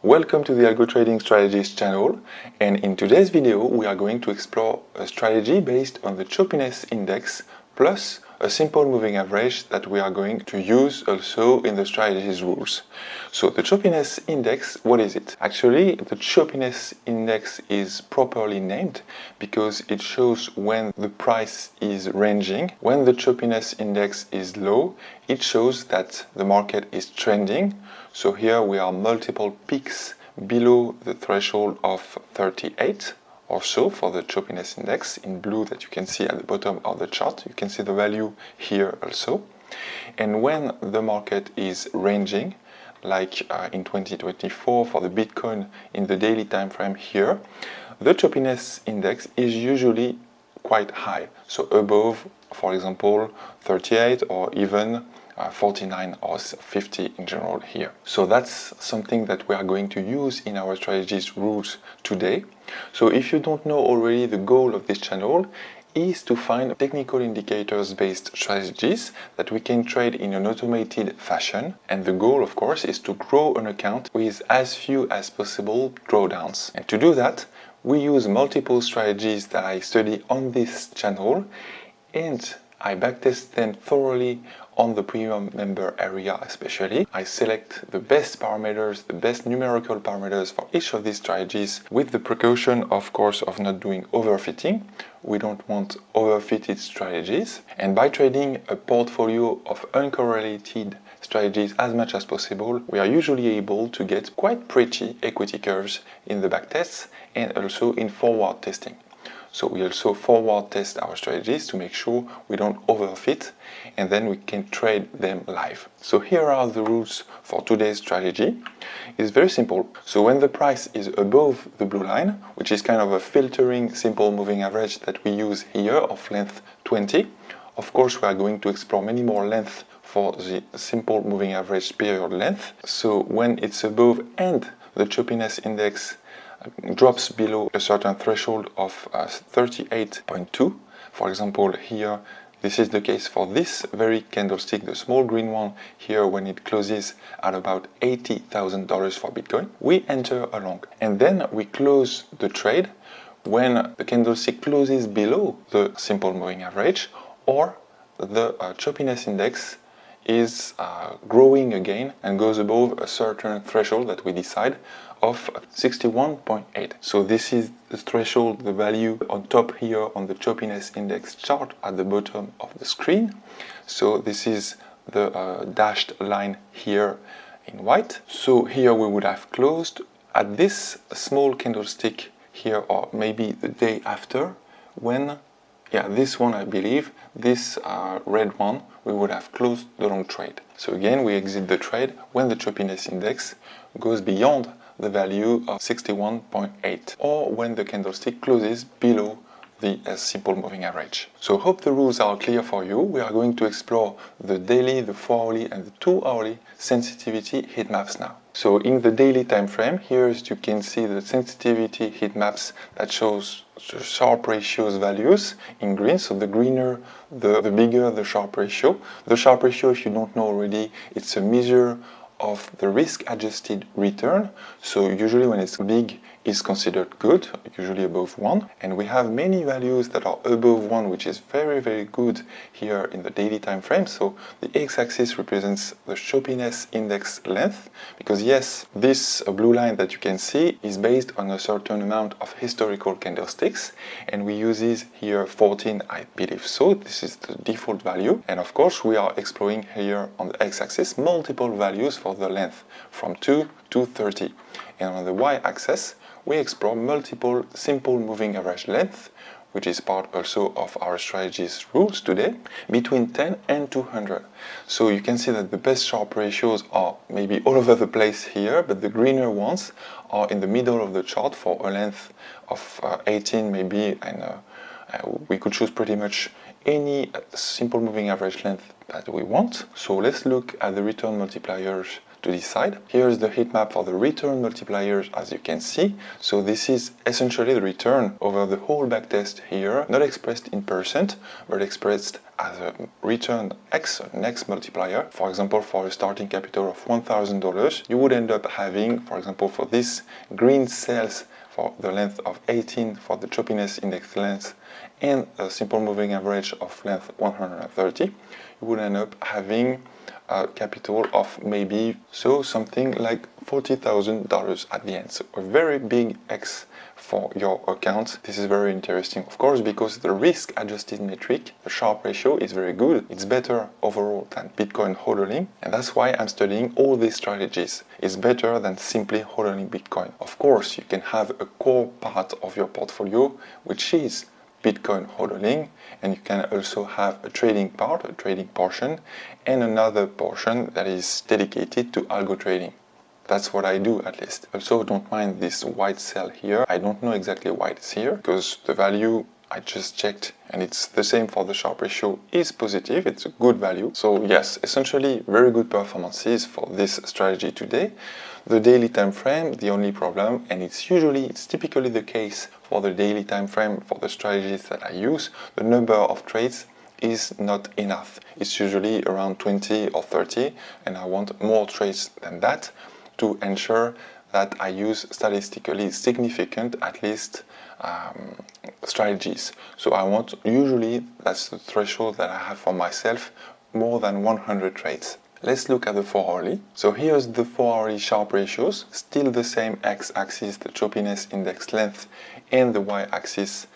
Welcome to the Algo Trading Strategies channel, and in today's video we are going to explore a strategy based on the Choppiness Index plus a simple moving average that we are going to use also in the strategies rules. So the Choppiness Index, what is it? Actually, the Choppiness Index is properly named because it shows when the price is ranging. When the Choppiness Index is low, it shows that the market is trending. So here we are multiple peaks below the threshold of 38 or so for the Choppiness Index in blue that you can see at the bottom of the chart. You can see the value here also. And when the market is ranging, like in 2024 for the Bitcoin in the daily time frame here, the Choppiness Index is usually quite high. So above, for example, 38 or even 49 or 50 in general here. So that's something that we are going to use in our strategies rules today. So if you don't know already, the goal of this channel is to find technical indicators based strategies that we can trade in an automated fashion, and the goal of course is to grow an account with as few as possible drawdowns. And to do that we use multiple strategies that I study on this channel, and I backtest them thoroughly on the premium member area especially. I select the best parameters, the best numerical parameters for each of these strategies, with the precaution of course of not doing overfitting. We don't want overfitted strategies, and by trading a portfolio of uncorrelated strategies as much as possible, we are usually able to get quite pretty equity curves in the backtests and also in forward testing. So we also forward test our strategies to make sure we don't overfit, and then we can trade them live. So here are the rules for today's strategy. It's very simple. So when the price is above the blue line, which is kind of a filtering simple moving average that we use here of length 20, of course we are going to explore many more lengths for the simple moving average period length. So when it's above and the Choppiness Index drops below a certain threshold of 38.2, for example here this is the case for this very candlestick, the small green one here, when it closes at about $80,000 for Bitcoin, we enter along, and then we close the trade when the candlestick closes below the simple moving average, or the Choppiness Index is growing again and goes above a certain threshold that we decide of 61.8. So this is the threshold, the value on top here on the Choppiness Index chart at the bottom of the screen. So this is the dashed line here in white. So here we would have closed at this small candlestick here, or maybe the day after, when this one I believe, this red one, we would have closed the long trade. So again we exit the trade when the Choppiness Index goes beyond the value of 61.8, or when the candlestick closes below the simple moving average. So hope the rules are clear for you. We are going to explore the daily, the 4-hourly and the 2-hourly sensitivity heat maps now. So in the daily time frame, here you can see the sensitivity heat maps that shows the Sharpe ratios values in green. So the greener, the bigger the Sharpe ratio. The Sharpe ratio, if you don't know already, it's a measure of the risk-adjusted return. So usually when it's big, is considered good, usually above 1, and we have many values that are above 1, which is very good here in the daily time frame. So the x-axis represents the Choppiness Index length, because yes, this blue line that you can see is based on a certain amount of historical candlesticks, and we use this here 14, I believe. So this is the default value, and of course we are exploring here on the x-axis multiple values for the length from 2 to 30, and on the y-axis we explore multiple simple moving average length, which is part also of our strategies rules today, between 10 and 200. So you can see that the best Sharpe ratios are maybe all over the place here, but the greener ones are in the middle of the chart for a length of 18 maybe, and we could choose pretty much any simple moving average length that we want. So let's look at the return multipliers to decide. Here's the heat map for the return multipliers, as you can see. So this is essentially the return over the whole backtest here, not expressed in percent, but expressed as a return x, an x multiplier. For example, for a starting capital of $1,000, you would end up having, for example, for this green cells for the length of 18 for the choppiness index length and a simple moving average of length 130, you would end up having a capital of maybe something like $40,000 at the end. So a very big X for your account. This is very interesting, of course, because the risk adjusted metric, the Sharpe ratio, is very good. It's better overall than Bitcoin hodling, and that's why I'm studying all these strategies. It's better than simply hodling Bitcoin. Of course, you can have a core part of your portfolio which is Bitcoin hodling, and you can also have a trading part, a trading portion, and another portion that is dedicated to algo trading. That's what I do, at least. Also, don't mind this white cell here. I don't know exactly why it's here, because the value I just checked, and it's the same for the Sharpe ratio, is positive. It's a good value. So yes, essentially very good performances for this strategy today. The daily time frame, the only problem, and it's typically the case for the daily time frame for the strategies that I use, the number of trades is not enough. It's usually around 20 or 30, and I want more trades than that to ensure that I use statistically significant, at least, strategies. So I want, usually, that's the threshold that I have for myself, more than 100 trades. Let's look at the 4-hourly. So here's the 4-hourly Sharpe ratios, still the same x-axis, the choppiness index length, and the y-axis,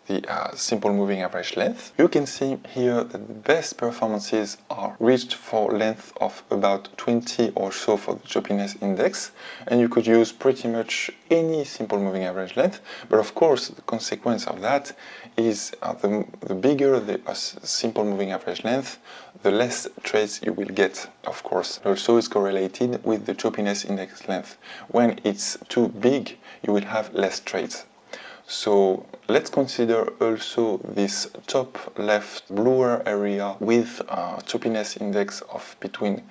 the simple moving average length. You can see here that the best performances are reached for length of about 20 or so for the choppiness index, and you could use pretty much any simple moving average length, but of course the consequence of that is the bigger the simple moving average length, the less trades you will get, of course. Also, it's correlated with the choppiness index length. When it's too big, you will have less trades. So let's consider also this top left bluer area with a choppiness index of between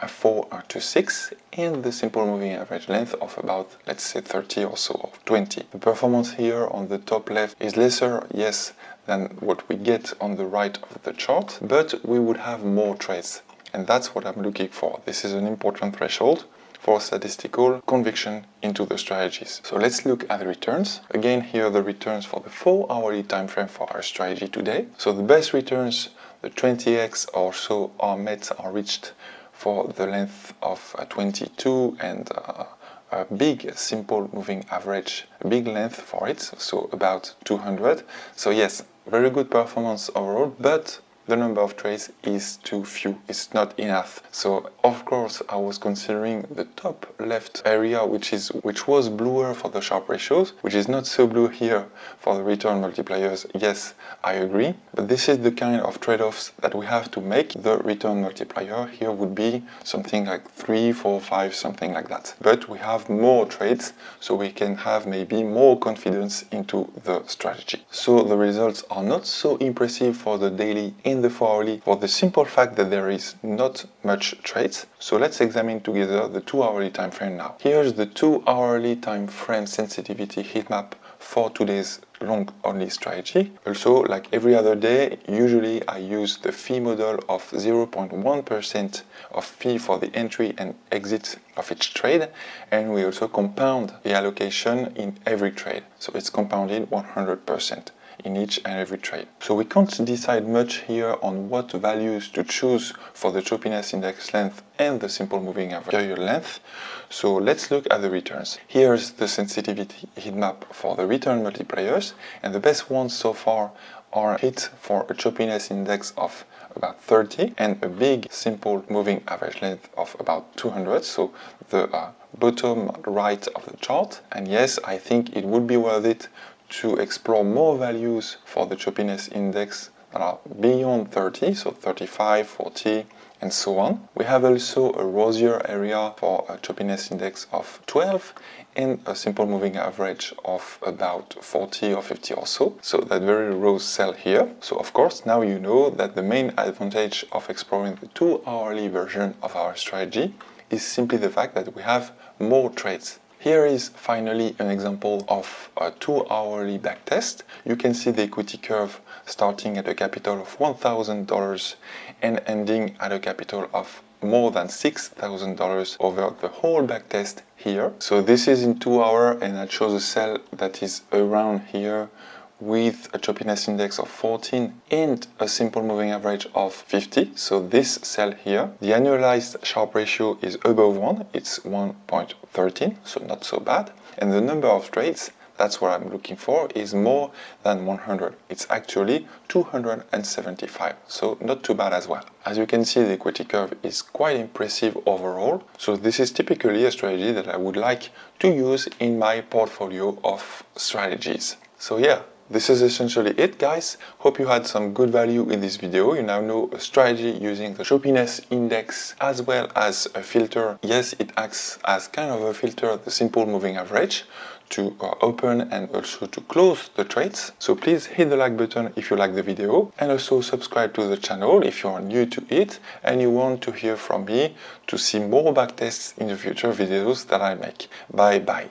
4 to 6 and the simple moving average length of about, let's say, 30 or so, or 20. The performance here on the top left is lesser, yes, than what we get on the right of the chart, but we would have more trades, and that's what I'm looking for. This is an important threshold for statistical conviction into the strategies. So let's look at the returns. Again, here are the returns for the 4-hourly time frame for our strategy today. So the best returns, the 20x or so, are reached for the length of 22 and a big simple moving average, a big length for it, so about 200. So yes, very good performance overall, but the number of trades is too few, it's not enough. So of course I was considering the top left area, which was bluer for the Sharpe ratios, which is not so blue here for the return multipliers. Yes, I agree, but this is the kind of trade-offs that we have to make. The return multiplier here would be something like 3, 4, 5, something like that. But we have more trades, so we can have maybe more confidence into the strategy. So the results are not so impressive for the daily and the 4-hourly for the simple fact that there is not much trades. So let's examine together the 2-hourly time frame now. Here's the 2-hourly time frame sensitivity heat map for today's long only strategy. Also, like every other day, usually I use the fee model of 0.1% of fee for the entry and exit of each trade, and we also compound the allocation in every trade. So it's compounded 100% in each and every trade. So we can't decide much here on what values to choose for the choppiness index length and the simple moving average period length. So let's look at the returns. Here's the sensitivity heat map for the return multipliers, and the best ones so far are hit for a choppiness index of about 30 and a big simple moving average length of about 200, so the bottom right of the chart. And yes, I think it would be worth it to explore more values for the choppiness index that are beyond 30, so 35, 40, and so on. We have also a rosier area for a choppiness index of 12 and a simple moving average of about 40 or 50 or so. So that very rose cell here. So of course, now you know that the main advantage of exploring the 2-hourly version of our strategy is simply the fact that we have more trades. Here is finally an example of a 2-hourly backtest. You can see the equity curve starting at a capital of $1,000 and ending at a capital of more than $6,000 over the whole backtest here. So this is in 2 hours, and that shows a sell that is around here with a choppiness index of 14 and a simple moving average of 50. So this sell here, the annualized Sharpe ratio is above 1, it's 1.13, so not so bad. And the number of trades, that's what I'm looking for, is more than 100. It's actually 275, so not too bad as well. As you can see, the equity curve is quite impressive overall. So this is typically a strategy that I would like to use in my portfolio of strategies. So yeah, this is essentially it, guys. Hope you had some good value in this video. You now know a strategy using the Choppiness Index as well as a filter. Yes, it acts as kind of a filter, the simple moving average, to open and also to close the trades. So please hit the like button if you like the video, and also subscribe to the channel if you are new to it and you want to hear from me to see more backtests in the future videos that I make. Bye bye.